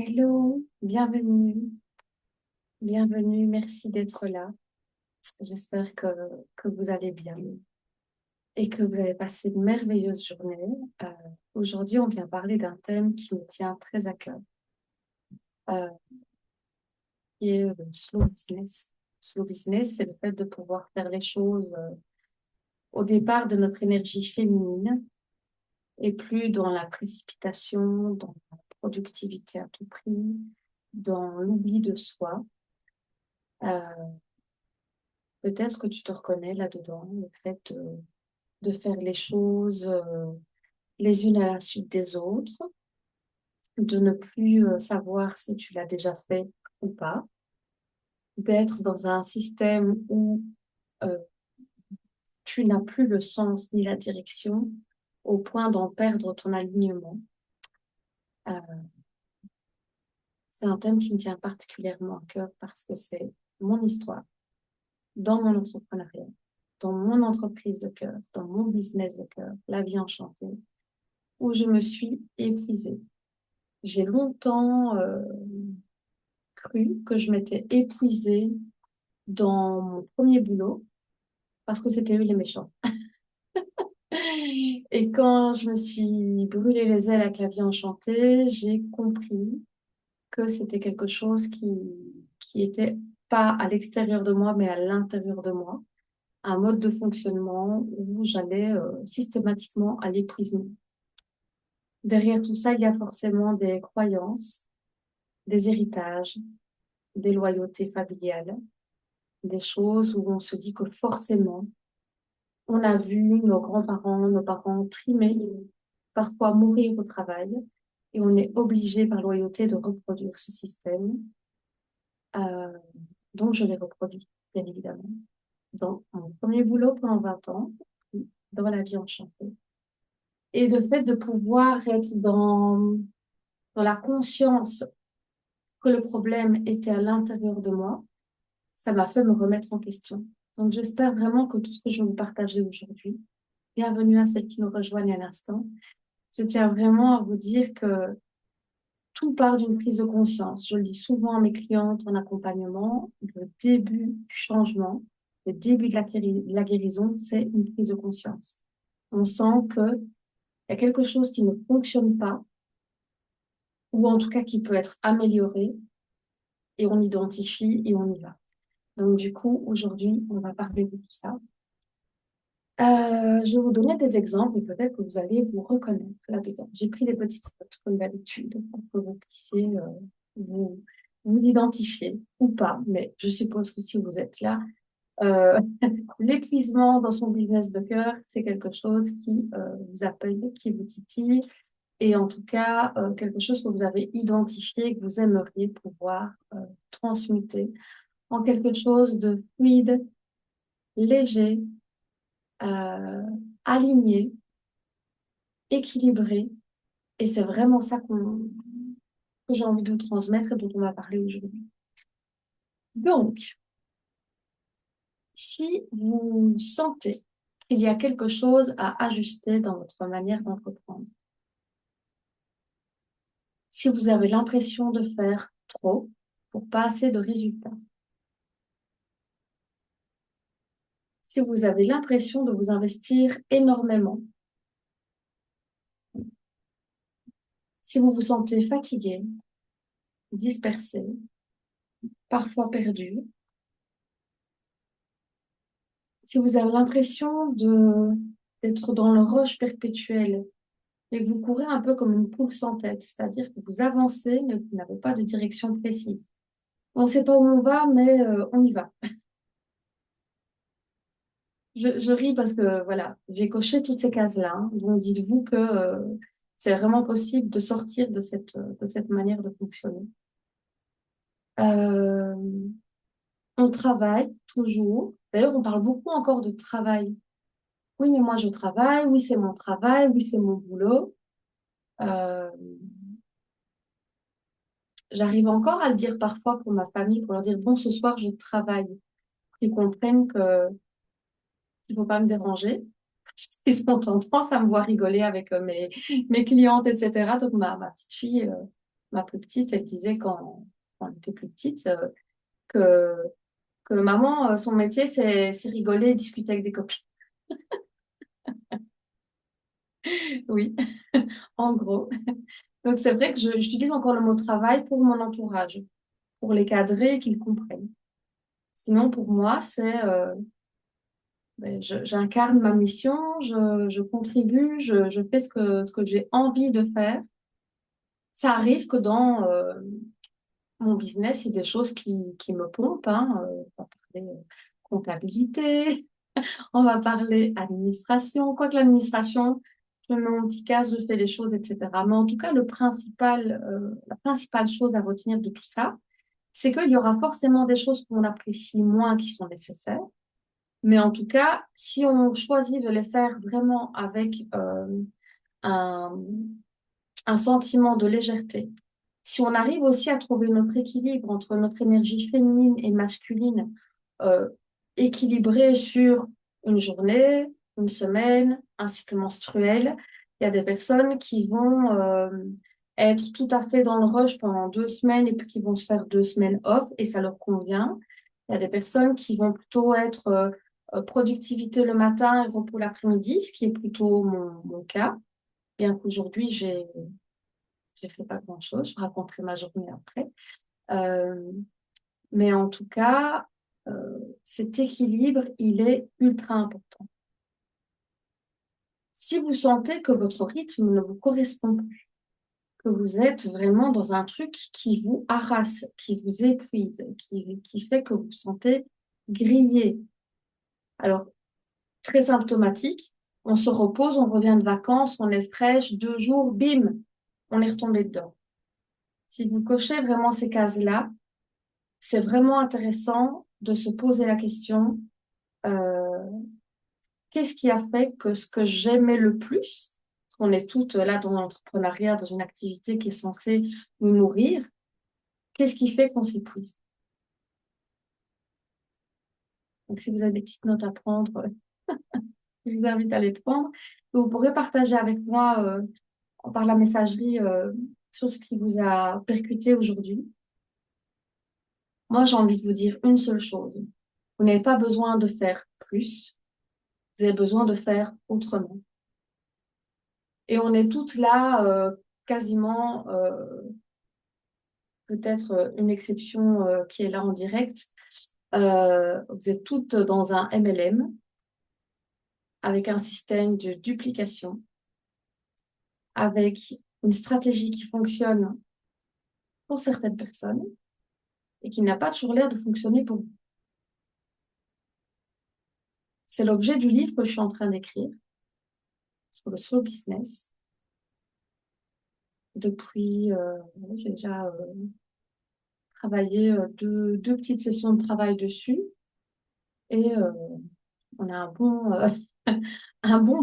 Hello, bienvenue, bienvenue, merci d'être là. J'espère que vous allez bien et que vous avez passé une merveilleuse journée. Euh, Aujourd'hui, on vient parler d'un thème qui me tient très à cœur, euh, qui est le slow business. Slow business, c'est le fait de pouvoir faire les choses au départ de notre énergie féminine et plus dans la précipitation, dans la productivité à tout prix, dans l'oubli de soi. Euh, Peut-être que tu te reconnais là-dedans, le fait de faire les choses les unes à la suite des autres, de ne plus savoir si tu l'as déjà fait ou pas, d'être dans un système où euh, tu n'as plus le sens ni la direction au point d'en perdre ton alignement. Euh, c'est un thème qui me tient particulièrement à cœur parce que c'est mon histoire dans mon entrepreneuriat, dans mon entreprise de cœur, dans mon business de cœur, la vie enchantée, où je me suis épuisée. J'ai longtemps cru que je m'étais épuisée dans mon premier boulot parce que c'était eux les méchants. Et quand je me suis brûlé les ailes avec la vie enchantée, j'ai compris que c'était quelque chose qui était pas à l'extérieur de moi, mais à l'intérieur de moi. Un mode de fonctionnement où j'allais systématiquement à l'épuisement. Derrière tout ça, il y a forcément des croyances, des héritages, des loyautés familiales, des choses où on se dit que forcément, on a vu nos parents trimer, parfois mourir au travail, et on est obligé par loyauté de reproduire ce système. Euh, donc, je l'ai reproduit, bien évidemment, dans mon premier boulot pendant 20 ans, dans la vie enchantée. Et le fait de pouvoir être dans la conscience que le problème était à l'intérieur de moi, ça m'a fait me remettre en question. Donc, j'espère vraiment que tout ce que je vais vous partager aujourd'hui, bienvenue à celles qui nous rejoignent à l'instant, je tiens vraiment à vous dire que tout part d'une prise de conscience. Je le dis souvent à mes clientes en accompagnement, le début du changement, le début de la guérison, c'est une prise de conscience. On sent qu'il y a quelque chose qui ne fonctionne pas, ou en tout cas qui peut être amélioré, et on identifie et on y va. Donc, du coup, aujourd'hui, on va parler de tout ça. Je vais vous donner des exemples et peut-être que vous allez vous reconnaître là-dedans. J'ai pris des petites notes comme d'habitude pour que vous puissiez vous, vous identifier ou pas, mais je suppose que si vous êtes là, euh, l'épuisement dans son business de cœur, c'est quelque chose qui vous appelle, qui vous titille et en tout cas quelque chose que vous avez identifié, que vous aimeriez pouvoir transmuter en quelque chose de fluide, léger, euh, aligné, équilibré. Et c'est vraiment ça que j'ai envie de vous transmettre et dont on va parler aujourd'hui. Donc, si vous sentez qu'il y a quelque chose à ajuster dans votre manière d'entreprendre, si vous avez l'impression de faire trop pour pas assez de résultats, si vous avez l'impression de vous investir énormément, si vous vous sentez fatigué, dispersé, parfois perdu, si vous avez l'impression d'être dans le rush perpétuel et que vous courez un peu comme une poule sans tête, c'est-à-dire que vous avancez, mais vous n'avez pas de direction précise. On ne sait pas où on va, mais on y va. Je ris parce que voilà, j'ai coché toutes ces cases-là, hein. Donc dites-vous que c'est vraiment possible de sortir de cette manière de fonctionner. Euh, on travaille toujours. D'ailleurs, on parle beaucoup encore de travail. Oui, mais moi je travaille. Oui, c'est mon travail. Oui, c'est mon boulot. Euh, J'arrive encore à le dire parfois pour ma famille, pour leur dire, bon, ce soir, je travaille. Ils comprennent que il faut pas me déranger. Ils ont tendance à me voir rigoler avec mes clientes, etc. Donc, ma petite fille ma plus petite, elle disait quand elle était plus petite que, que maman, son métier, c'est rigoler et discuter avec des copines. Oui, en gros. Donc, c'est vrai que j'utilise encore le mot travail pour mon entourage, pour les cadrer et qu'ils comprennent. Sinon, pour moi, j'incarne ma mission, je contribue, je fais ce que j'ai envie de faire. Ça arrive que dans mon business, il y a des choses qui me pompent, hein. On va parler comptabilité, on va parler administration. Quoique l'administration, je mets mon petit casque, je fais les choses, etc. Mais en tout cas, la principale chose à retenir de tout ça, c'est qu'il y aura forcément des choses qu'on apprécie moins qui sont nécessaires. Mais en tout cas, si on choisit de les faire vraiment avec un, un sentiment de légèreté, si on arrive aussi à trouver notre équilibre entre notre énergie féminine et masculine, euh, équilibrée sur une journée, une semaine, un cycle menstruel, il y a des personnes qui vont être tout à fait dans le rush pendant 2 semaines et puis qui vont se faire 2 semaines off et ça leur convient. Il y a des personnes qui vont plutôt être productivité le matin et repos l'après-midi, ce qui est plutôt mon cas, bien qu'aujourd'hui j'ai fait pas grand-chose, je raconterai ma journée après. Euh, mais en tout cas, cet équilibre, il est ultra important. Si vous sentez que votre rythme ne vous correspond plus, que vous êtes vraiment dans un truc qui vous harasse, qui vous épuise, qui fait que vous vous sentez grillé, alors très symptomatique, on se repose, on revient de vacances, on est fraîche, 2 jours, bim, on est retombé dedans. Si vous cochez vraiment ces cases-là, c'est vraiment intéressant de se poser la question, euh, qu'est-ce qui a fait que ce que j'aimais le plus, parce qu'on est toutes là dans l'entrepreneuriat, dans une activité qui est censée nous nourrir, qu'est-ce qui fait qu'on s'épuise? Donc, si vous avez des petites notes à prendre, je vous invite à les prendre. Vous pourrez partager avec moi par la messagerie sur ce qui vous a percuté aujourd'hui. Moi, j'ai envie de vous dire une seule chose. Vous n'avez pas besoin de faire plus, vous avez besoin de faire autrement. Et on est toutes là, quasiment, peut-être une exception qui est là en direct. Vous êtes toutes dans un MLM avec un système de duplication, avec une stratégie qui fonctionne pour certaines personnes et qui n'a pas toujours l'air de fonctionner pour vous. C'est l'objet du livre que je suis en train d'écrire sur le slow business. Depuis, j'ai déjà travaillé deux petites sessions de travail dessus et on a un bon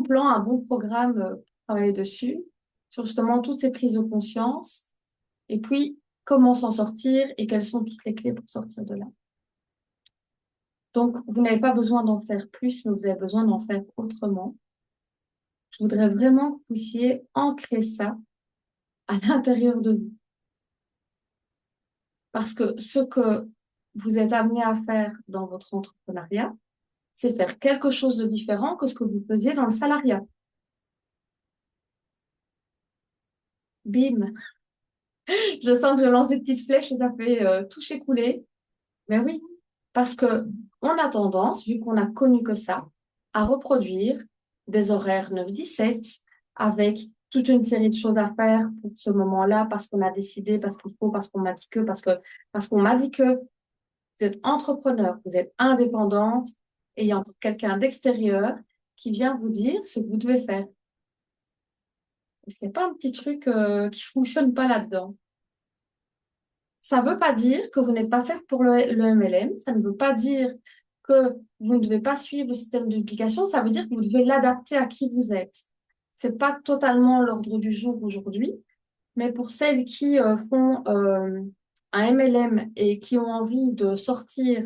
plan, un bon programme pour travailler dessus, sur justement toutes ces prises de conscience et puis comment s'en sortir et quelles sont toutes les clés pour sortir de là. Donc, vous n'avez pas besoin d'en faire plus, mais vous avez besoin d'en faire autrement. Je voudrais vraiment que vous puissiez ancrer ça à l'intérieur de vous. Parce que ce que vous êtes amené à faire dans votre entrepreneuriat, c'est faire quelque chose de différent que ce que vous faisiez dans le salariat. Bim! Je sens que je lance des petites flèches et ça fait toucher couler. Mais oui, parce que on a tendance, vu qu'on a connu que ça, à reproduire des horaires 9-17 avec toute une série de choses à faire pour ce moment-là, parce qu'on a décidé, parce qu'il faut, parce qu'on m'a dit que, parce qu'on m'a dit que vous êtes entrepreneur, vous êtes indépendante, et il y a encore quelqu'un d'extérieur qui vient vous dire ce que vous devez faire. Est-ce qu'il n'y a pas un petit truc qui fonctionne pas là-dedans? Ça ne veut pas dire que vous n'êtes pas fait pour le MLM. Ça ne veut pas dire que vous ne devez pas suivre le système de duplication. Ça veut dire que vous devez l'adapter à qui vous êtes. C'est pas totalement l'ordre du jour aujourd'hui, mais pour celles qui font un MLM et qui ont envie de sortir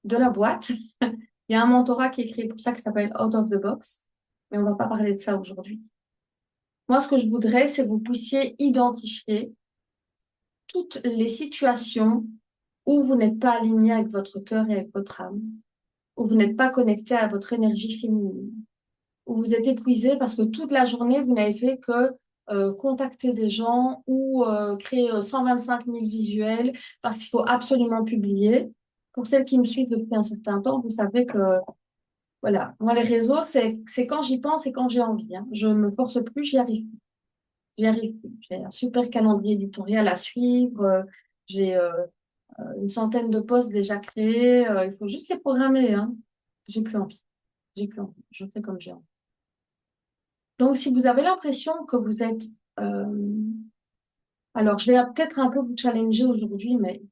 de la boîte, il y a un mentorat qui est créé pour ça qui s'appelle Out of the Box, mais on va pas parler de ça aujourd'hui. Moi, ce que je voudrais, c'est que vous puissiez identifier toutes les situations où vous n'êtes pas aligné avec votre cœur et avec votre âme, où vous n'êtes pas connecté à votre énergie féminine, où vous êtes épuisé parce que toute la journée, vous n'avez fait que contacter des gens ou créer 125 000 visuels parce qu'il faut absolument publier. Pour celles qui me suivent depuis un certain temps, vous savez que, voilà, moi, les réseaux, c'est quand j'y pense et quand j'ai envie, hein. Je me force plus, j'y arrive plus. J'y arrive plus. J'ai un super calendrier éditorial à suivre. J'ai une centaine de posts déjà créés. Il faut juste les programmer, hein. J'ai plus envie. J'ai plus envie. Je fais comme j'ai envie. Donc, si vous avez l'impression que vous êtes... euh, alors, je vais peut-être un peu vous challenger aujourd'hui, mais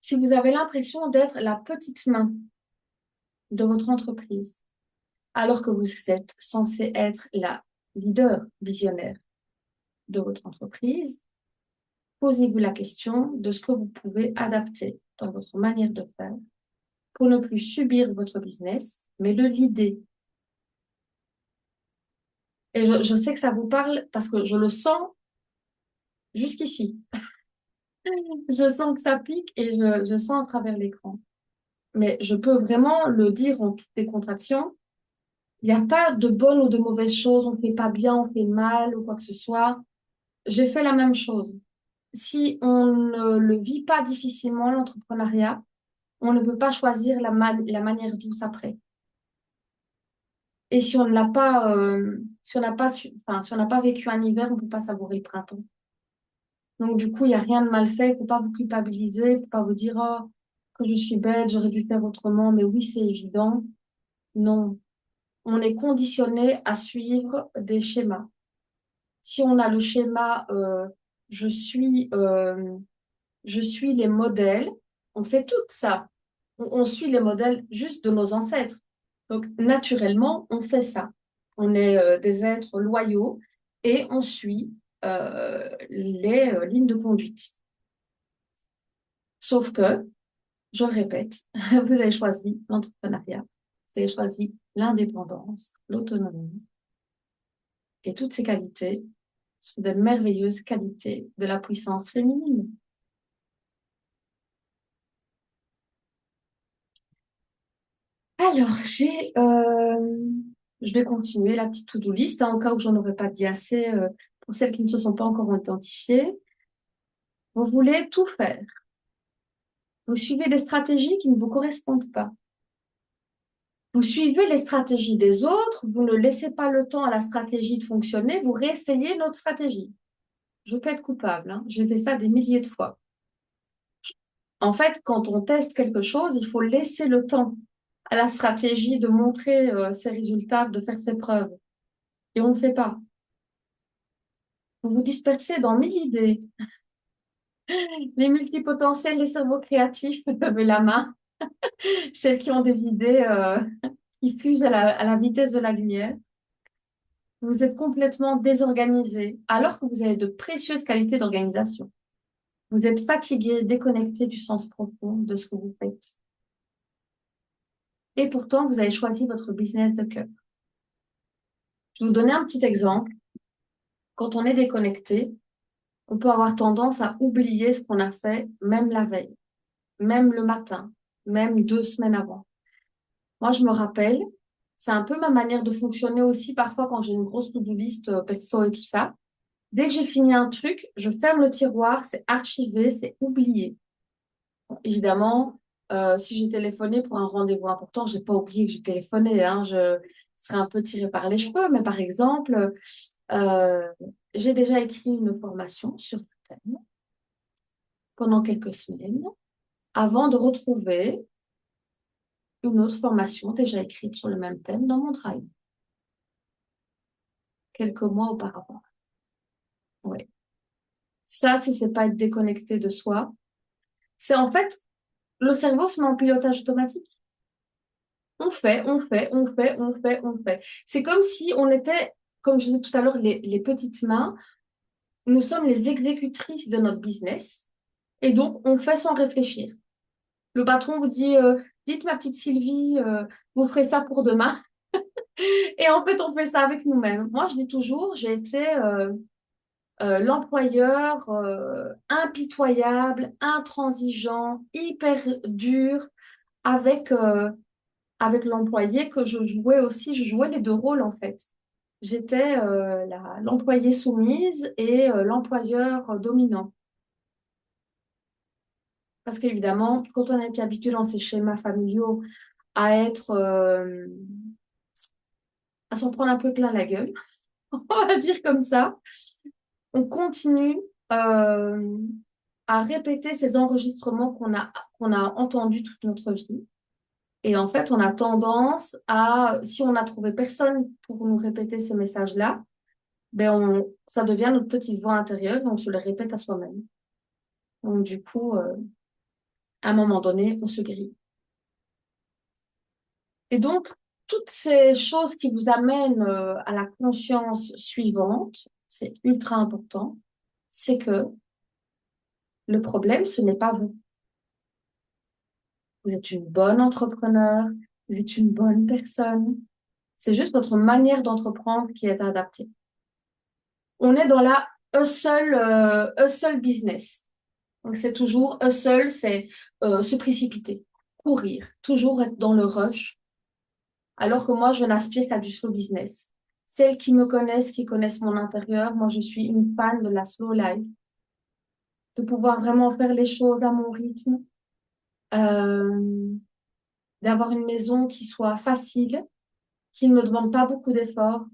si vous avez l'impression d'être la petite main de votre entreprise, alors que vous êtes censé être la leader visionnaire de votre entreprise, posez-vous la question de ce que vous pouvez adapter dans votre manière de faire pour ne plus subir votre business, mais le leader. Et je sais que ça vous parle parce que je le sens jusqu'ici. Je sens que ça pique et je sens à travers l'écran. Mais je peux vraiment le dire en toutes les contractions. Il n'y a pas de bonnes ou de mauvaises choses. On fait pas bien, on fait mal ou quoi que ce soit. J'ai fait la même chose. Si on ne le vit pas difficilement, l'entrepreneuriat, on ne peut pas choisir la manière douce après. Et si on ne l'a pas, si on n'a pas, enfin, si on n'a pas vécu un hiver, on ne peut pas savourer le printemps. Donc, du coup, il n'y a rien de mal fait. Il ne faut pas vous culpabiliser. Il ne faut pas vous dire, oh, que je suis bête, j'aurais dû faire autrement. Mais oui, c'est évident. Non. On est conditionné à suivre des schémas. Si on a le schéma, je suis, euh, je suis les modèles, on fait tout ça. On suit les modèles juste de nos ancêtres. Donc, naturellement, on fait ça. On est des êtres loyaux et on suit les lignes de conduite. Sauf que, je le répète, vous avez choisi l'entrepreneuriat, vous avez choisi l'indépendance, l'autonomie, et toutes ces qualités sont des merveilleuses qualités de la puissance féminine. Alors, je vais continuer la petite to-do list, hein, au cas où j'en aurais pas dit assez, pour celles qui ne se sont pas encore identifiées. Vous voulez tout faire. Vous suivez des stratégies qui ne vous correspondent pas. Vous suivez les stratégies des autres, vous ne laissez pas le temps à la stratégie de fonctionner, vous réessayez notre stratégie. Je peux être coupable, hein. J'ai fait ça des milliers de fois. En fait, quand on teste quelque chose, il faut laisser le temps à la stratégie de montrer ses résultats, de faire ses preuves. Et on ne le fait pas. Vous vous dispersez dans mille idées. Les multipotentiels, les cerveaux créatifs, levez la main. Celles qui ont des idées qui fusent à la vitesse de la lumière. Vous êtes complètement désorganisé alors que vous avez de précieuses qualités d'organisation. Vous êtes fatigué, déconnecté du sens profond de ce que vous faites. Et pourtant, vous avez choisi votre business de cœur. Je vais vous donner un petit exemple. Quand on est déconnecté, on peut avoir tendance à oublier ce qu'on a fait, même la veille, même le matin, même 2 semaines avant. Moi, je me rappelle, c'est un peu ma manière de fonctionner aussi parfois quand j'ai une grosse to-do list perso et tout ça. Dès que j'ai fini un truc, je ferme le tiroir, c'est archivé, c'est oublié. Bon, évidemment, si j'ai téléphoné pour un rendez-vous important, j'ai pas oublié que j'ai téléphoné, hein, je serais un peu tirée par les cheveux, mais par exemple, euh, j'ai déjà écrit une formation sur le thème pendant quelques semaines avant de retrouver une autre formation déjà écrite sur le même thème dans mon drive, quelques mois auparavant. Ouais. Ça, si c'est pas être déconnecté de soi, c'est en fait, le cerveau se met en pilotage automatique. On fait, on fait, on fait, on fait, on fait. C'est comme si on était, comme je disais tout à l'heure, les petites mains. Nous sommes les exécutrices de notre business. Et donc, on fait sans réfléchir. Le patron vous dit, dites ma petite Sylvie, vous ferez ça pour demain. Et en fait, on fait ça avec nous-mêmes. Moi, je dis toujours, j'ai été l'employeur impitoyable, intransigeant, hyper dur avec, avec l'employé que je jouais aussi. Je jouais les deux rôles en fait. J'étais l'employée soumise et l'employeur dominant. Parce qu'évidemment, quand on a été habitué dans ces schémas familiaux à être, à s'en prendre un peu plein la gueule, on va dire comme ça, on continue euh, à répéter ces enregistrements qu'on a entendus toute notre vie. Et en fait, on a tendance à, si on n'a trouvé personne pour nous répéter ces messages-là, ben ça devient notre petite voix intérieure et on se le répète à soi-même. Donc, du coup, à un moment donné, on se guérit. Et donc, toutes ces choses qui vous amènent à la conscience suivante, c'est ultra important, c'est que le problème, ce n'est pas vous. Vous êtes une bonne entrepreneur, vous êtes une bonne personne. C'est juste votre manière d'entreprendre qui est adaptée. On est dans la hustle business. Donc, c'est toujours hustle, c'est se précipiter, courir, toujours être dans le rush. Alors que moi, je n'aspire qu'à du slow business. Celles qui me connaissent, qui connaissent mon intérieur, moi, je suis une fan de la slow life, de pouvoir vraiment faire les choses à mon rythme, euh, d'avoir une maison qui soit facile, qui ne me demande pas beaucoup d'efforts.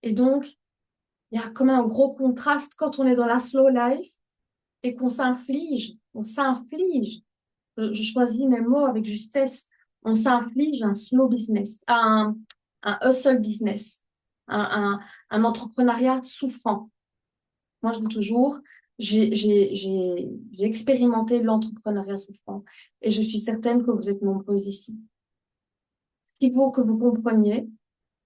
Et donc, il y a comme un gros contraste quand on est dans la slow life et on s'inflige, je choisis mes mots avec justesse, on s'inflige un slow business, un hustle business, un entrepreneuriat souffrant. Moi, je dis toujours, j'ai expérimenté l'entrepreneuriat souffrant et je suis certaine que vous êtes nombreux ici. Ce qu'il faut que vous compreniez,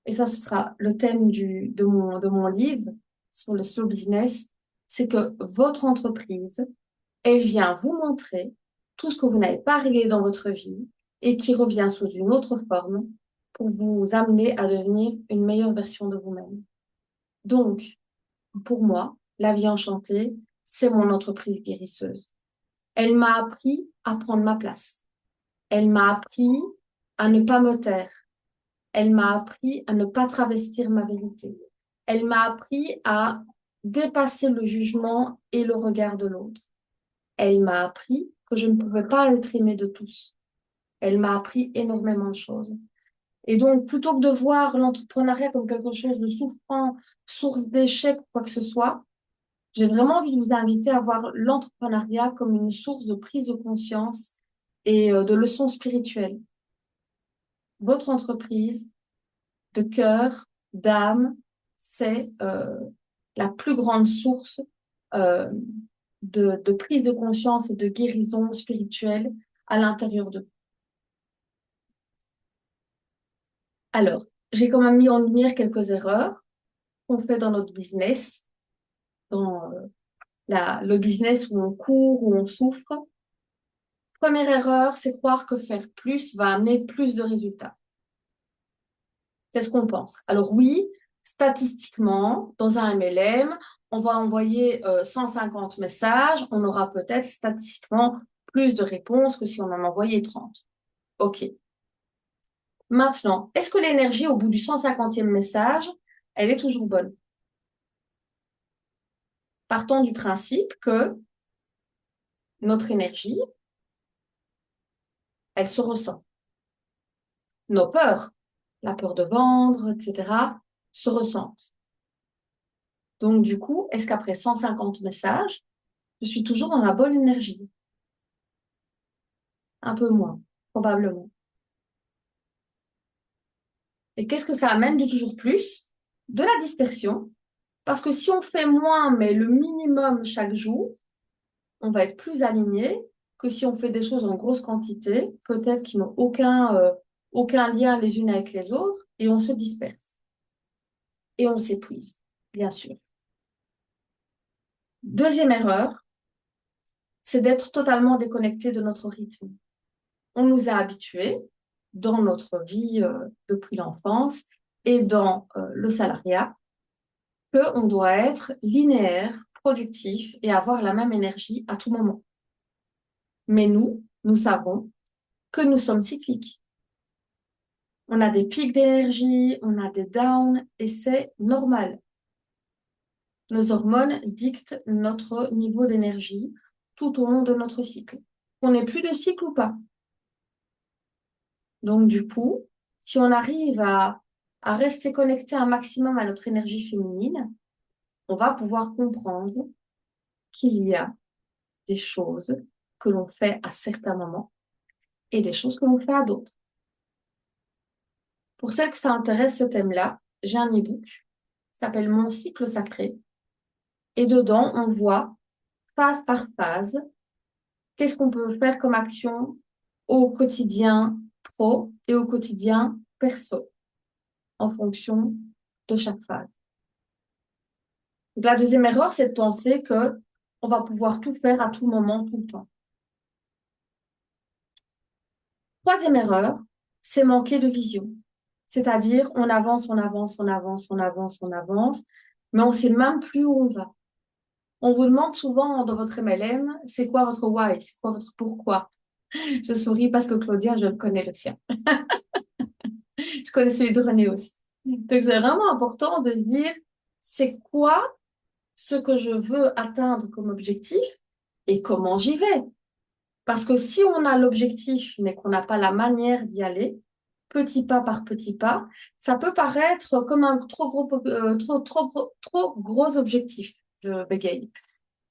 et ça, ce sera le thème de mon livre sur le slow business, c'est que votre entreprise, elle vient vous montrer tout ce que vous n'avez pas réglé dans votre vie et qui revient sous une autre forme pour vous amener à devenir une meilleure version de vous-même. Donc, pour moi, la vie enchantée, c'est mon entreprise guérisseuse. Elle m'a appris à prendre ma place. Elle m'a appris à ne pas me taire. Elle m'a appris à ne pas travestir ma vérité. Elle m'a appris à dépasser le jugement et le regard de l'autre. Elle m'a appris que je ne pouvais pas être aimée de tous. Elle m'a appris énormément de choses. Et donc, plutôt que de voir l'entrepreneuriat comme quelque chose de souffrant, source d'échec ou quoi que ce soit, j'ai vraiment envie de vous inviter à voir l'entrepreneuriat comme une source de prise de conscience et de leçons spirituelles. Votre entreprise de cœur, d'âme, c'est la plus grande source euh, de prise de conscience et de guérison spirituelle à l'intérieur de vous. Alors, j'ai quand même mis en lumière quelques erreurs qu'on fait dans notre business, dans le business où on court, où on souffre. Première erreur, c'est croire que faire plus va amener plus de résultats. C'est ce qu'on pense. Alors oui, statistiquement, dans un MLM, on va envoyer 150 messages, on aura peut-être statistiquement plus de réponses que si on en envoyait 30. OK. Maintenant, est-ce que l'énergie au bout du 150e message, elle est toujours bonne? Partons du principe que notre énergie, elle se ressent. Nos peurs, la peur de vendre, etc., se ressentent. Donc, du coup, est-ce qu'après 150 messages, je suis toujours dans la bonne énergie? Un peu moins, probablement. Et qu'est-ce que ça amène de toujours plus? De la dispersion. Parce que si on fait moins, mais le minimum chaque jour, on va être plus aligné que si on fait des choses en grosse quantité, peut-être qui n'ont aucun lien les unes avec les autres, et on se disperse. Et on s'épuise, bien sûr. Deuxième erreur, c'est d'être totalement déconnecté de notre rythme. On nous a habitués dans notre vie depuis l'enfance et dans le salariat qu'on doit être linéaire, productif et avoir la même énergie à tout moment. Mais nous savons que nous sommes cycliques. On a des pics d'énergie, on a des downs et c'est normal. Nos hormones dictent notre niveau d'énergie tout au long de notre cycle. On n'est plus de cycle ou pas. Donc, du coup, si on arrive à rester connecté un maximum à notre énergie féminine, on va pouvoir comprendre qu'il y a des choses que l'on fait à certains moments et des choses que l'on fait à d'autres. Pour celles que ça intéresse ce thème-là, j'ai un e-book qui s'appelle Mon cycle sacré. Et dedans, on voit phase par phase qu'est-ce qu'on peut faire comme action au quotidien pro et au quotidien perso en fonction de chaque phase. Donc, la deuxième erreur, c'est de penser que on va pouvoir tout faire à tout moment, tout le temps. Troisième erreur, c'est manquer de vision. C'est-à-dire, on avance, on avance, on avance, on avance, on avance, mais on ne sait même plus où on va. On vous demande souvent dans votre MLM, c'est quoi votre why, c'est quoi votre pourquoi. Je souris parce que Claudia, je connais le sien. Je connais celui de René aussi. Donc, c'est vraiment important de se dire, c'est quoi ce que je veux atteindre comme objectif et comment j'y vais. Parce que si on a l'objectif, mais qu'on n'a pas la manière d'y aller, petit pas par petit pas, ça peut paraître comme un trop gros objectif. Je bégaye.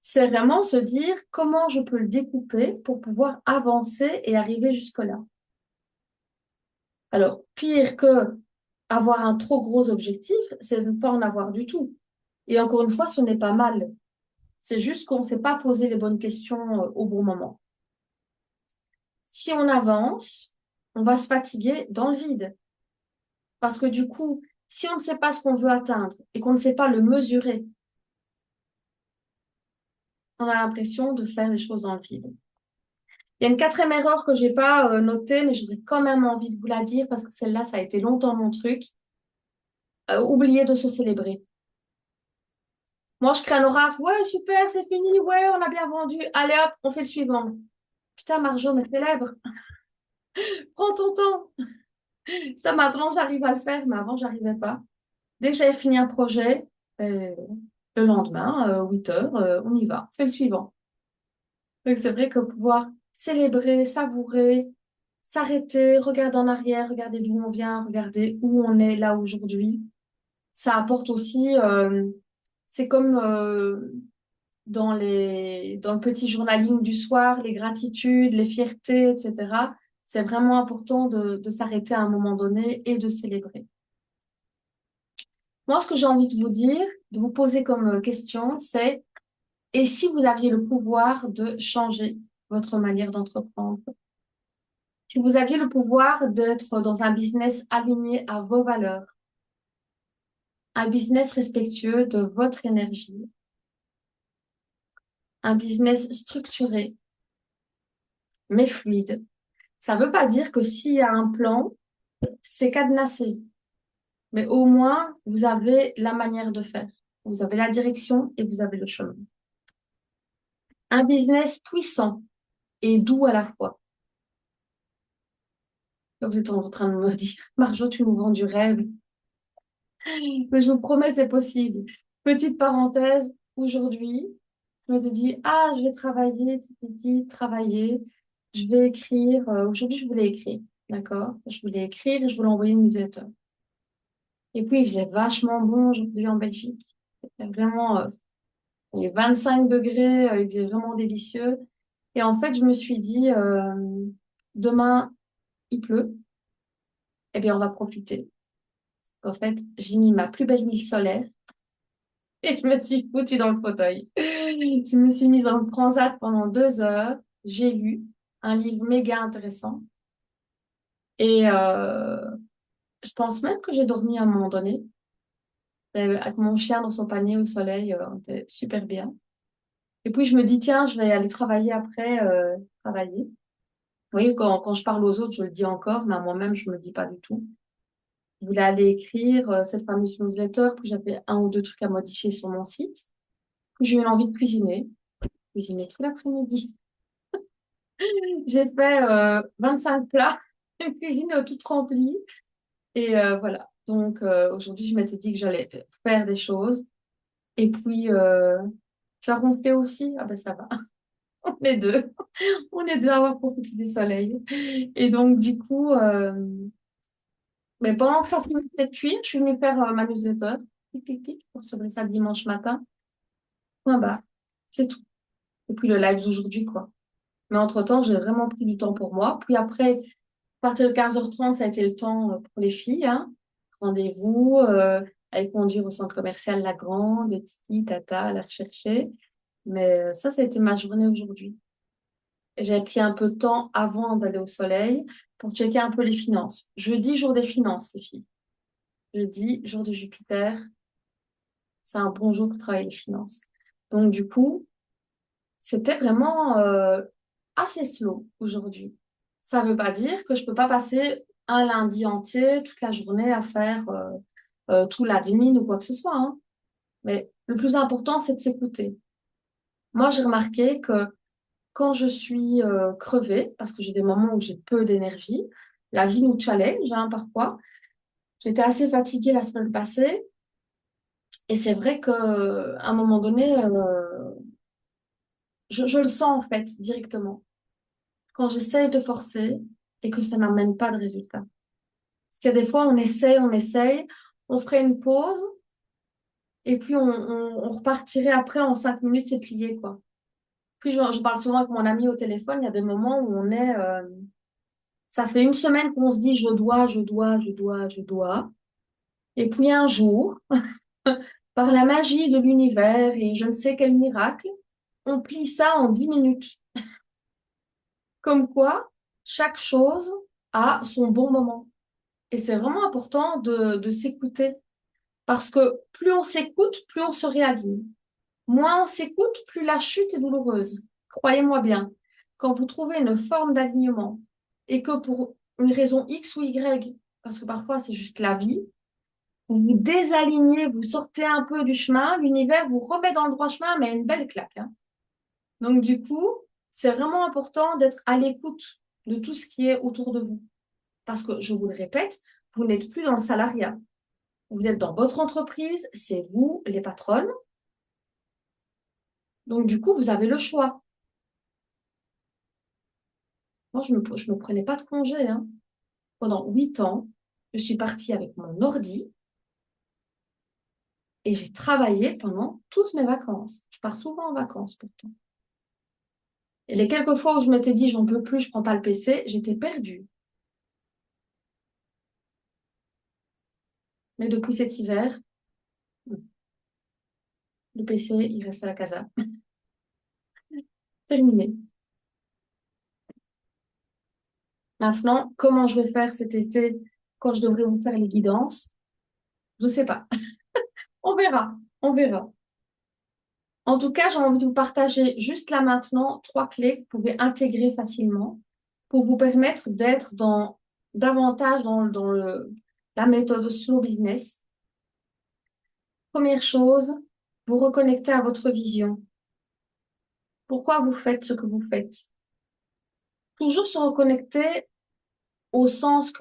C'est vraiment se dire comment je peux le découper pour pouvoir avancer et arriver jusque-là. Alors, pire que avoir un trop gros objectif, c'est de ne pas en avoir du tout. Et encore une fois, ce n'est pas mal. C'est juste qu'on ne s'est pas posé les bonnes questions au bon moment. Si on avance, on va se fatiguer dans le vide. Parce que du coup, si on ne sait pas ce qu'on veut atteindre et qu'on ne sait pas le mesurer, on a l'impression de faire les choses dans le vide. Il y a une quatrième erreur que j'ai pas notée, mais j'aurais quand même envie de vous la dire parce que celle-là, ça a été longtemps mon truc. Oublier de se célébrer. Moi, je crée un orage. Ouais, super, c'est fini. Ouais, on a bien vendu. Allez hop, on fait le suivant. Putain, Marjo, mais célèbre. Prends ton temps. Putain, maintenant, j'arrive à le faire, mais avant, j'arrivais pas. Dès que j'avais fini un projet, le lendemain, 8 heures, on y va. Fais le suivant. Donc, c'est vrai que pouvoir célébrer, savourer, s'arrêter, regarder en arrière, regarder d'où on vient, regarder où on est là aujourd'hui, ça apporte aussi, c'est comme dans le petit journaling du soir, les gratitudes, les fiertés, etc. C'est vraiment important de s'arrêter à un moment donné et de célébrer. Moi, ce que j'ai envie de vous dire, de vous poser comme question, c'est et si vous aviez le pouvoir de changer votre manière d'entreprendre? Si vous aviez le pouvoir d'être dans un business aligné à vos valeurs, un business respectueux de votre énergie, un business structuré, mais fluide. Ça ne veut pas dire que s'il y a un plan, c'est cadenassé. Mais au moins, vous avez la manière de faire. Vous avez la direction et vous avez le chemin. Un business puissant et doux à la fois. Donc, vous êtes en train de me dire, Marjo, tu nous vends du rêve. Mais je vous promets, c'est possible. Petite parenthèse, aujourd'hui, je m'étais dit, ah, je vais travailler, travailler, je vais écrire. Aujourd'hui, je voulais écrire, d'accord? Je voulais écrire et je voulais envoyer une newsletter. Et puis, il faisait vachement bon aujourd'hui en Belgique. C'était vraiment, les 25 degrés, il faisait vraiment délicieux. Et en fait, je me suis dit, demain, il pleut, eh bien, on va profiter. En fait, j'ai mis ma plus belle huile solaire et je me suis foutue dans le fauteuil. Je me suis mise en transat pendant 2 heures. J'ai lu un livre méga intéressant. Et je pense même que j'ai dormi à un moment donné. Avec mon chien dans son panier au soleil, on était super bien. Et puis je me dis, tiens, je vais aller travailler après, travailler. Vous voyez, quand je parle aux autres, je le dis encore, mais à moi-même, je me le dis pas du tout. voulais aller écrire cette fameuse newsletter, puis j'avais un ou deux trucs à modifier sur mon site. Puis j'ai eu envie de cuisiner tout l'après-midi. J'ai fait 25 plats, une cuisine toute remplie. Et voilà. Donc aujourd'hui, je m'étais dit que j'allais faire des choses. Et puis, tu as ronflé aussi? Ah ben ça va. On est deux. On est deux à avoir profité du soleil. Et donc, du coup, mais pendant que ça finissait de cuire, je suis venue faire ma newsletter. Tic, tic, tic, pour recevoir ça le dimanche matin. Point barre. C'est tout. Et puis le live d'aujourd'hui, quoi. Mais entre-temps, j'ai vraiment pris du temps pour moi. Puis après, à partir de 15h30, ça a été le temps pour les filles, hein. Rendez-vous, aller conduire au centre commercial La Grande, Titi, Tata, la rechercher. Mais ça a été ma journée aujourd'hui. J'ai pris un peu de temps avant d'aller au soleil pour checker un peu les finances. Jeudi, jour des finances, les filles. Jeudi, jour de Jupiter, c'est un bon jour pour travailler les finances. Donc, du coup, c'était vraiment assez slow aujourd'hui. Ça ne veut pas dire que je peux pas passer un lundi entier, toute la journée à faire tout l'admin ou quoi que ce soit, hein. Mais le plus important, c'est de s'écouter. Moi, j'ai remarqué que quand je suis crevée, parce que j'ai des moments où j'ai peu d'énergie, la vie nous challenge, hein, parfois. J'étais assez fatiguée la semaine passée et c'est vrai qu'à un moment donné, je le sens en fait directement quand j'essaye de forcer et que ça n'amène pas de résultat. Parce qu'il y a des fois, on essaye, on ferait une pause et puis on repartirait après en 5 minutes, c'est plié, quoi. Puis je parle souvent avec mon ami au téléphone, il y a des moments où on est, ça fait une semaine qu'on se dit je dois, je dois, je dois, je dois. Et puis un jour, par la magie de l'univers et je ne sais quel miracle, on plie ça en 10 minutes. Comme quoi, chaque chose a son bon moment. Et c'est vraiment important de s'écouter. Parce que plus on s'écoute, plus on se réaligne. Moins on s'écoute, plus la chute est douloureuse. Croyez-moi bien, quand vous trouvez une forme d'alignement et que pour une raison X ou Y, parce que parfois c'est juste la vie, vous vous désalignez, vous sortez un peu du chemin, l'univers vous remet dans le droit chemin, mais une belle claque, hein. Donc du coup, c'est vraiment important d'être à l'écoute de tout ce qui est autour de vous. Parce que, je vous le répète, vous n'êtes plus dans le salariat. Vous êtes dans votre entreprise, c'est vous les patronnes. Donc du coup, vous avez le choix. Moi, je me prenais pas de congé, hein. Pendant 8 ans, je suis partie avec mon ordi et j'ai travaillé pendant toutes mes vacances. Je pars souvent en vacances pourtant. Et les quelques fois où je m'étais dit, j'en peux plus, je prends pas le PC, j'étais perdue. Mais depuis cet hiver, le PC, il reste à la casa. Terminé. Maintenant, comment je vais faire cet été quand je devrais vous faire les guidances? Je sais pas. On verra. On verra. En tout cas, j'ai envie de vous partager juste là maintenant 3 clés que vous pouvez intégrer facilement pour vous permettre d'être davantage dans la méthode slow business. Première chose, vous reconnecter à votre vision. Pourquoi vous faites ce que vous faites? Toujours se reconnecter au sens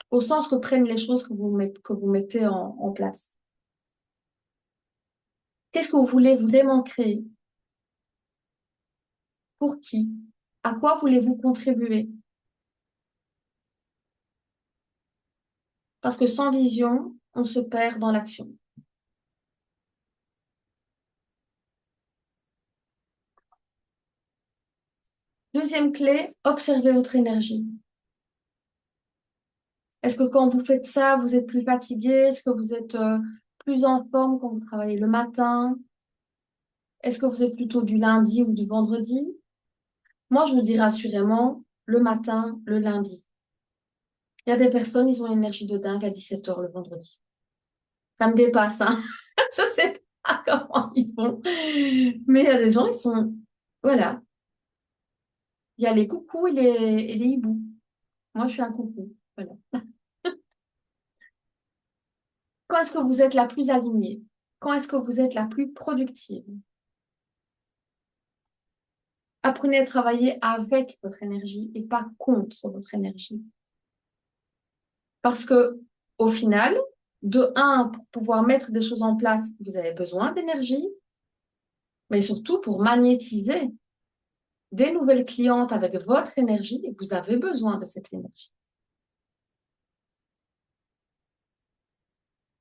au sens que prennent les choses que vous mettez en place. Qu'est-ce que vous voulez vraiment créer? Pour qui? À quoi voulez-vous contribuer? Parce que sans vision, on se perd dans l'action. Deuxième clé, observez votre énergie. Est-ce que quand vous faites ça, vous êtes plus fatigué? Est-ce que vous êtes plus en forme quand vous travaillez le matin? Est-ce que vous êtes plutôt du lundi ou du vendredi? Moi, je vous dis rassurément, le matin, le lundi. Il y a des personnes, ils ont l'énergie de dingue à 17h le vendredi. Ça me dépasse, hein. Je sais pas comment ils font. Mais il y a des gens, ils sont... Voilà. Il y a les coucous et les hiboux. Moi, je suis un coucou. Voilà. Quand est-ce que vous êtes la plus alignée? Quand est-ce que vous êtes la plus productive? Apprenez à travailler avec votre énergie et pas contre votre énergie. Parce que, au final, de un, pour pouvoir mettre des choses en place, vous avez besoin d'énergie, mais surtout pour magnétiser des nouvelles clientes avec votre énergie, vous avez besoin de cette énergie.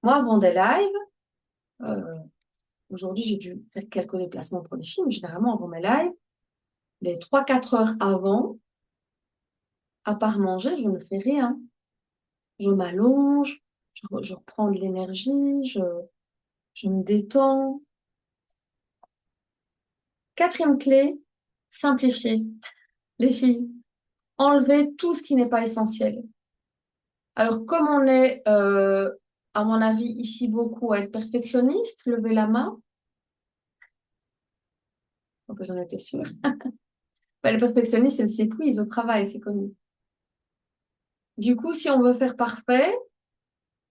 Moi, avant des lives, euh, aujourd'hui, j'ai dû faire quelques déplacements pour les filles, mais généralement, avant mes lives, les 3 4 heures avant, à part manger, je ne fais rien. Je m'allonge, je reprends de l'énergie, je me détends. Quatrième clé, simplifier. Les filles, enlever tout ce qui n'est pas essentiel. Alors, comme on est, à mon avis, ici beaucoup à être perfectionniste, levez la main. Donc, j'en étais sûre. Bah, les perfectionnistes, elles s'épuisent au travail, c'est connu. Du coup, si on veut faire parfait,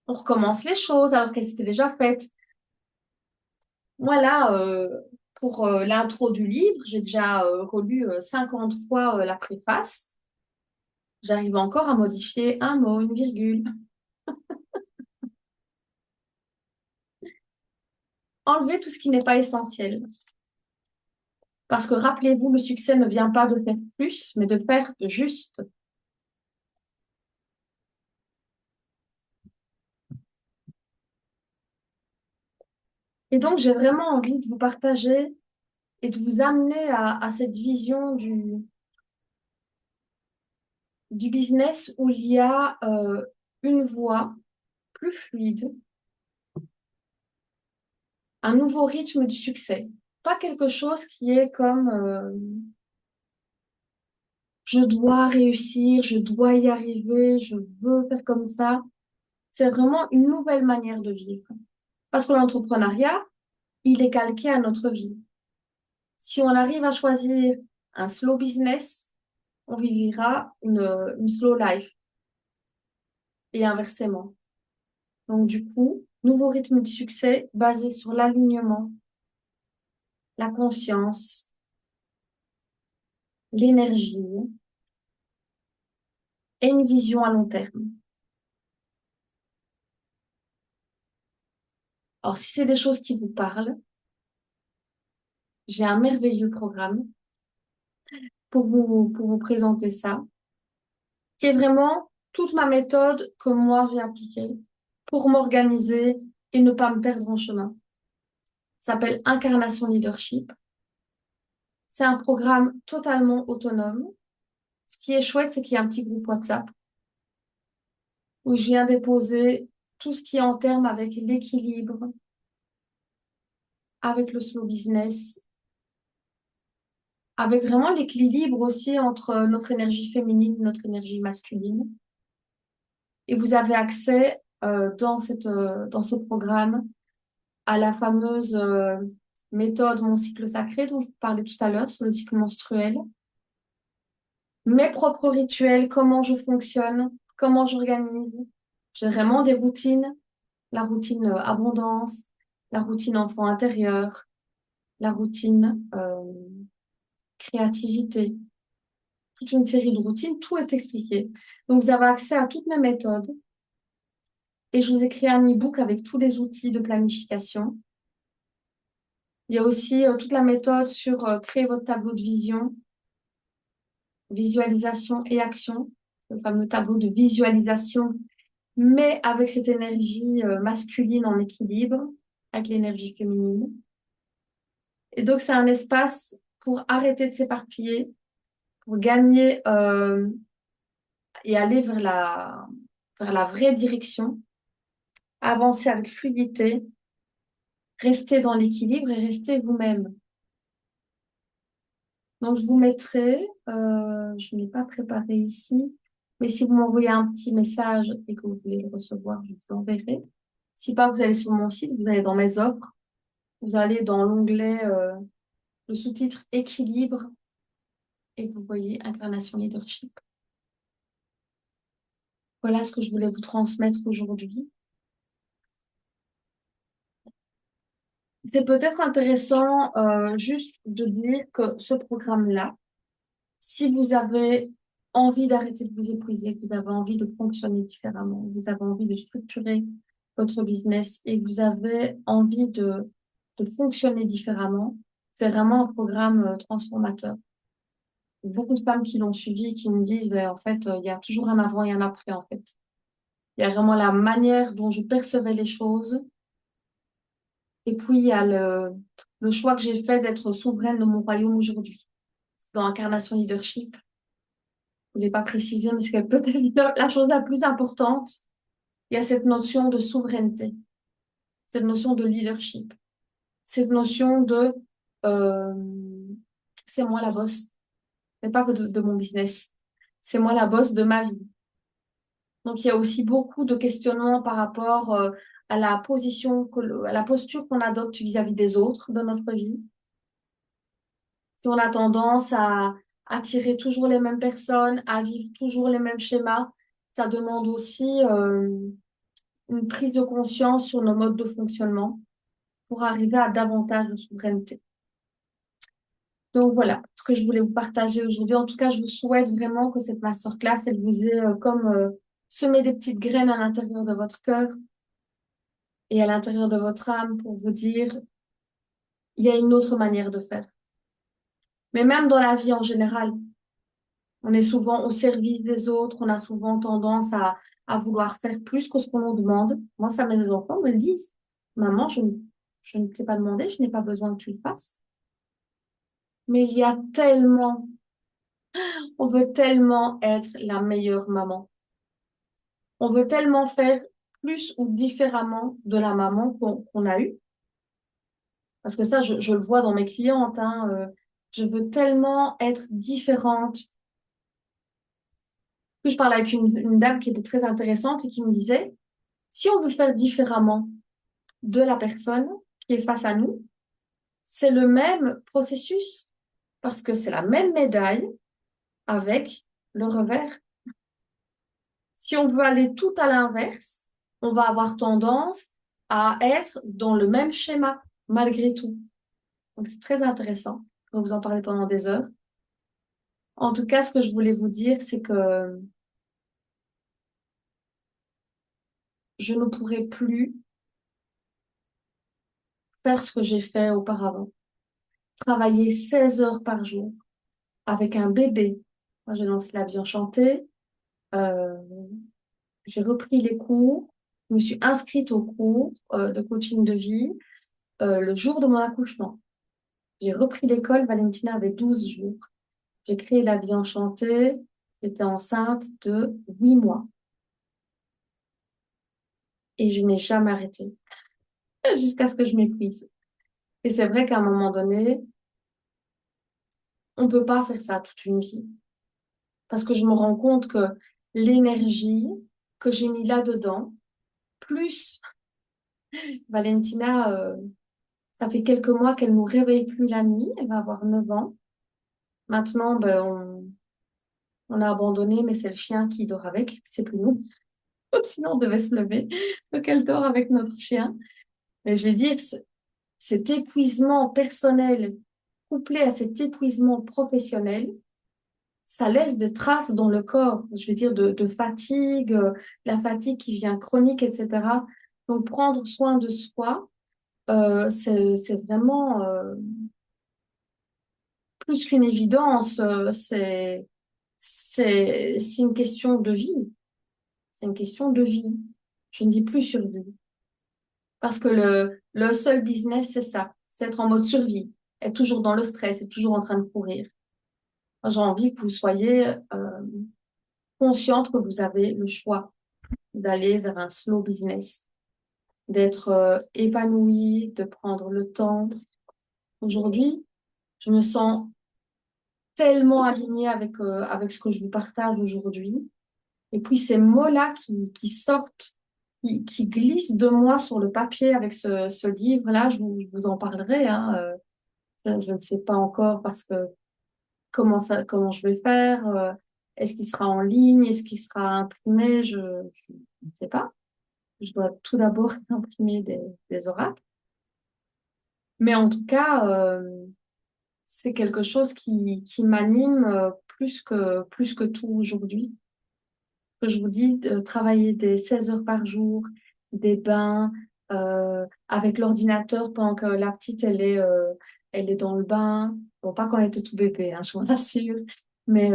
on recommence les choses alors qu'elles étaient déjà faites. Voilà, pour l'intro du livre, j'ai déjà relu 50 fois la préface. J'arrive encore à modifier un mot, une virgule. Enlever tout ce qui n'est pas essentiel. Parce que rappelez-vous, le succès ne vient pas de faire plus, mais de faire juste. Et donc, j'ai vraiment envie de vous partager et de vous amener à cette vision du business où il y a une voie plus fluide, un nouveau rythme du succès. Pas quelque chose qui est comme je dois réussir, je dois y arriver, je veux faire comme ça. C'est vraiment une nouvelle manière de vivre. Parce que l'entrepreneuriat, il est calqué à notre vie. Si on arrive à choisir un slow business, on vivra une slow life et inversement. Donc, du coup, nouveau rythme du succès basé sur l'alignement, la conscience, l'énergie et une vision à long terme. Alors, si c'est des choses qui vous parlent, j'ai un merveilleux programme pour vous présenter ça, qui est vraiment toute ma méthode que moi j'ai appliquée pour m'organiser et ne pas me perdre en chemin. Ça s'appelle Incarnation Leadership. C'est un programme totalement autonome. Ce qui est chouette, c'est qu'il y a un petit groupe WhatsApp où je viens déposer tout ce qui est en termes avec l'équilibre, avec le slow business, avec vraiment l'équilibre aussi entre notre énergie féminine et notre énergie masculine. Et vous avez accès dans ce programme à la fameuse méthode Mon cycle sacré dont je vous parlais tout à l'heure sur le cycle menstruel, mes propres rituels, comment je fonctionne, comment j'organise. J'ai vraiment des routines, la routine abondance, la routine enfant intérieur, la routine créativité, toute une série de routines, tout est expliqué. Donc vous avez accès à toutes mes méthodes et je vous ai créé un e-book avec tous les outils de planification. Il y a aussi toute la méthode sur créer votre tableau de vision, visualisation et action, le fameux tableau de visualisation, mais avec cette énergie masculine en équilibre, avec l'énergie féminine. Et donc, c'est un espace pour arrêter de s'éparpiller, pour gagner et aller vers la vraie direction, avancer avec fluidité, rester dans l'équilibre et rester vous-même. Donc, je vous mettrai, je n'ai pas préparé ici, mais si vous m'envoyez un petit message et que vous voulez le recevoir, je vous l'enverrai. Si pas, vous allez sur mon site, vous allez dans mes offres, vous allez dans l'onglet, le sous-titre équilibre et vous voyez Incarnation Leadership. Voilà ce que je voulais vous transmettre aujourd'hui. c'est peut-être intéressant juste de dire que ce programme-là, si vous avez envie d'arrêter de vous épuiser, que vous avez envie de fonctionner différemment, que vous avez envie de structurer votre business et que vous avez envie de fonctionner différemment, c'est vraiment un programme transformateur. Beaucoup de femmes qui l'ont suivi, qui me disent, ben, en fait, il y a toujours un avant et un après, en fait. Il y a vraiment la manière dont je percevais les choses. Et puis, il y a le choix que j'ai fait d'être souveraine de mon royaume aujourd'hui. Dans Incarnation Leadership, je ne l'ai pas précisé, mais c'est peut-être la chose la plus importante. Il y a cette notion de souveraineté, cette notion de leadership, cette notion de euh, c'est moi la boss, mais pas que de mon business. C'est moi la boss de ma vie. Donc, il y a aussi beaucoup de questionnements par rapport à la position, à la posture qu'on adopte vis-à-vis des autres dans notre vie. Si on a tendance à attirer toujours les mêmes personnes, à vivre toujours les mêmes schémas, ça demande aussi une prise de conscience sur nos modes de fonctionnement pour arriver à davantage de souveraineté. Donc voilà ce que je voulais vous partager aujourd'hui. En tout cas, je vous souhaite vraiment que cette masterclass, elle vous ait comme semé des petites graines à l'intérieur de votre cœur et à l'intérieur de votre âme pour vous dire, il y a une autre manière de faire. Mais même dans la vie en général, on est souvent au service des autres, on a souvent tendance à vouloir faire plus que ce qu'on nous demande. Moi, ça mes enfants me le disent. Maman, je ne t'ai pas demandé, je n'ai pas besoin que tu le fasses. Mais il y a tellement, on veut tellement être la meilleure maman. On veut tellement faire plus ou différemment de la maman qu'on a eue. Parce que ça, je le vois dans mes clientes, hein, je veux tellement être différente. Puis je parlais avec une dame qui était très intéressante et qui me disait, si on veut faire différemment de la personne qui est face à nous, c'est le même processus parce que c'est la même médaille avec le revers. Si on veut aller tout à l'inverse, on va avoir tendance à être dans le même schéma malgré tout. Donc c'est très intéressant. On va vous en parler pendant des heures. En tout cas, ce que je voulais vous dire, c'est que je ne pourrai plus faire ce que j'ai fait auparavant. Travailler 16 heures par jour avec un bébé. Moi, j'ai lancé la vie enchantée. Euh, j'ai repris les cours. Je me suis inscrite au cours de coaching de vie le jour de mon accouchement. J'ai repris l'école. Valentina avait 12 jours. J'ai créé la vie enchantée. J'étais enceinte de 8 mois. Et je n'ai jamais arrêté jusqu'à ce que je m'épuise. Et c'est vrai qu'à un moment donné, on peut pas faire ça toute une vie. Parce que je me rends compte que l'énergie que j'ai mis là-dedans, plus Valentina, ça fait quelques mois qu'elle nous réveille plus la nuit, elle va avoir 9 ans. Maintenant, ben, on a abandonné, mais c'est le chien qui dort avec, c'est plus nous. Sinon, on devait se lever. Donc, elle dort avec notre chien. Mais je vais dire, cet épuisement personnel couplé à cet épuisement professionnel, ça laisse des traces dans le corps, je veux dire, de fatigue, la fatigue qui vient chronique, etc. Donc, prendre soin de soi, c'est vraiment plus qu'une évidence, c'est une question de vie. C'est une question de vie. Je ne dis plus survie. Parce que le seul business, c'est ça. C'est être en mode survie. Être toujours dans le stress, être toujours en train de courir. Moi, j'ai envie que vous soyez consciente que vous avez le choix d'aller vers un slow business, d'être épanoui, de prendre le temps. Aujourd'hui, je me sens tellement alignée avec ce que je vous partage aujourd'hui. Et puis ces mots-là qui sortent, qui glissent de moi sur le papier avec ce livre-là, je vous en parlerai. Hein, je ne sais pas encore parce que comment je vais faire. Est-ce qu'il sera en ligne? Est-ce qu'il sera imprimé? Je ne sais pas. Je dois tout d'abord imprimer des oracles. Mais en tout cas, c'est quelque chose qui m'anime plus que tout aujourd'hui. Que je vous dis, de travailler des 16 heures par jour, des bains, avec l'ordinateur pendant que la petite, elle est dans le bain. Bon, pas quand elle était tout bébé, hein, je vous rassure. Mais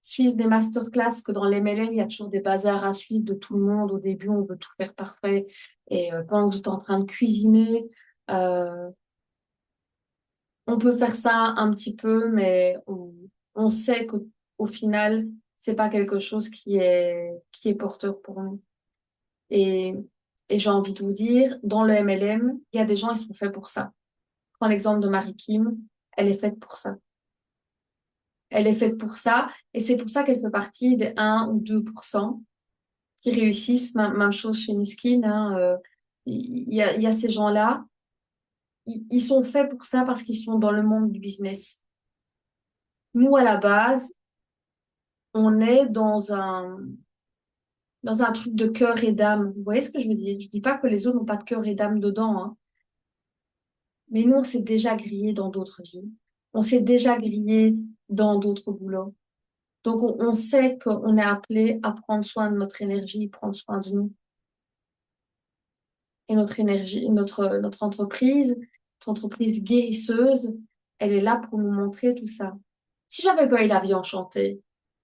suivre des masterclass, parce que dans l'MLM, il y a toujours des bazars à suivre de tout le monde. Au début, on veut tout faire parfait. Et pendant que j'étais en train de cuisiner, euh, on peut faire ça un petit peu, mais on sait qu'au final, c'est pas quelque chose qui est porteur pour nous. Et, et j'ai envie de vous dire, dans le MLM, il y a des gens, ils sont faits pour ça. Je prends l'exemple de Marie Kim, elle est faite pour ça. Elle est faite pour ça, et c'est pour ça qu'elle fait partie des 1 ou 2% qui réussissent. Même chose chez Nuskin, hein, il y a ces gens-là, ils sont faits pour ça parce qu'ils sont dans le monde du business. Nous, à la base, on est dans un truc de cœur et d'âme. Vous voyez ce que je veux dire? Je dis pas que les autres n'ont pas de cœur et d'âme dedans, hein. Mais nous, on s'est déjà grillé dans d'autres vies. On s'est déjà grillé dans d'autres boulots. Donc, on sait qu'on est appelé à prendre soin de notre énergie, prendre soin de nous. Et notre énergie, notre entreprise guérisseuse, elle est là pour nous montrer tout ça. Si j'avais pas eu la vie enchantée,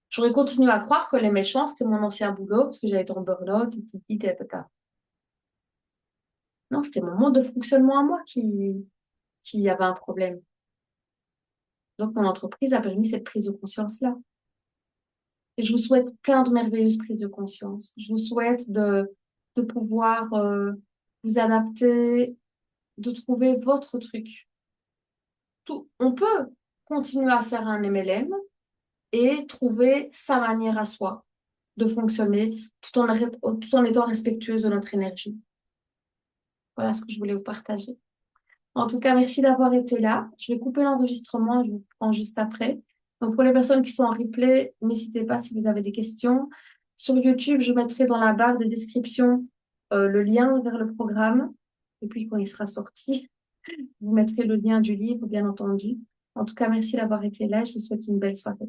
j'aurais continué à croire que les méchants, c'était mon ancien boulot, parce que j'avais été en burn-out, tata. Non, c'était mon mode de fonctionnement à moi qui avait un problème. Donc, mon entreprise a permis cette prise de conscience-là. Et je vous souhaite plein de merveilleuses prises de conscience. Je vous souhaite de pouvoir vous adapter, de trouver votre truc. Tout, on peut continuer à faire un MLM et trouver sa manière à soi de fonctionner tout en étant respectueuse de notre énergie. Voilà ce que je voulais vous partager. En tout cas, merci d'avoir été là. Je vais couper l'enregistrement, je vous prends juste après. Donc, pour les personnes qui sont en replay, n'hésitez pas si vous avez des questions. Sur YouTube, je mettrai dans la barre de description le lien vers le programme. Et puis, quand il sera sorti, vous mettrez le lien du livre, bien entendu. En tout cas, merci d'avoir été là. Je vous souhaite une belle soirée.